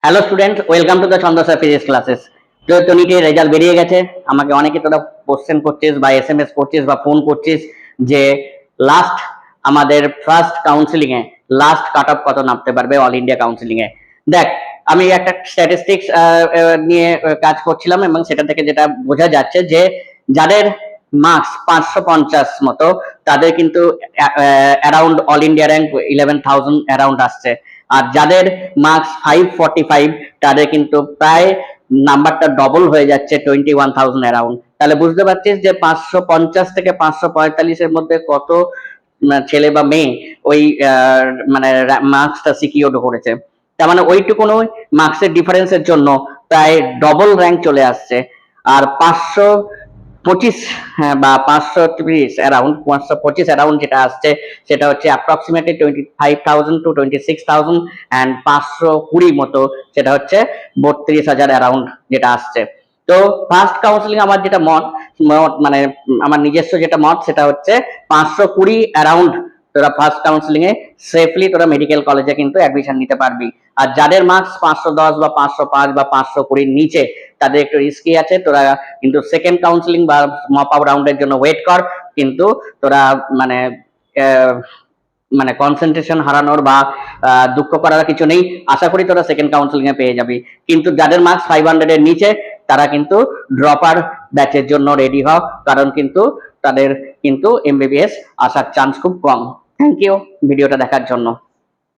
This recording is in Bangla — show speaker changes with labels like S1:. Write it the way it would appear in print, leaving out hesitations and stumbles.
S1: Hello student, welcome to the ছন্দসা ফিজিক্স ক্লাসেস। তো নিটের রেজাল্ট বেরিয়ে গেছে। আমাকে অনেকে তোরা কোশ্চেন করছিস বা এসএমএস করছিস বা ফোন করছিস যে লাস্ট আমাদের ফার্স্ট কাউন্সিলিং এ লাস্ট কাট অফ কত নামতে পারবে অল ইন্ডিয়া কাউন্সিলিং এ। দেখ, আমি একটা স্ট্যাটিস্টিক্স নিয়ে কাজ করছিলাম এবং সেটা থেকে যেটা বোঝা যাচ্ছে যে যাদের মার্কস 550 মতো তাদের কিন্তু around all India rank 11,000 around আসছে। আর যাদের মার্কস 545 তাদের কিন্তু প্রায় নাম্বারটা ডবল হয়ে যাচ্ছে 21,000 অ্যারাউন্ড। তাহলে বুঝতে পারছিস যে 550 থেকে 545 মধ্যে কত ছেলে বা মেয়ে ওই মানে মার্কসটা সিকিউর করেছে। তার মানে ওইটুকুন মার্কসের ডিফারেন্সের জন্য প্রায় ডবল র্যাঙ্ক চলে আসছে। আর 525 বা 530 অ্যারাউন্ড 525 অ্যারাউন্ড যেটা আসছে সেটা হচ্ছে অ্যাপ্রক্সিমেটলি 25,000 টু 26,000 অ্যান্ড 520 মতো সেটা হচ্ছে 32,000 অ্যারাউন্ড যেটা আসছে। তো ফার্স্ট কাউন্সিলিং আমার যেটা মত মানে আমার নিজস্ব যেটা মত সেটা হচ্ছে 520 অ্যারাউন্ড তোরা ফার্স্ট কাউন্সিলিং এ সেফলি তোরা মেডিকেল কলেজে কিন্তু অ্যাডমিশন নিতে পারবি। আর যাদের মার্কস 510 বা 505 বা 520 নিচে তাদের একটু রিস্কি আছে, তোরা কিন্তু সেকেন্ড কাউন্সিলিং বা মপ আপ রাউন্ডের জন্য ওয়েট কর। কিন্তু তোরা মানে মানে কনসেন্ট্রেশন হারানোর বা দুঃখ করার কিছু নেই। আশা করি তোরা সেকেন্ড কাউন্সিলিং এ পেয়ে যাবি। কিন্তু যাদের মার্কস 500 এর নিচে তারা কিন্তু ড্রপার ব্যাচের জন্য রেডি হও, কারণ কিন্তু তাদের কিন্তু এমবিবিএস আসার চান্স খুব কম। থ্যাংক ইউ ভিডিওটা দেখার জন্য।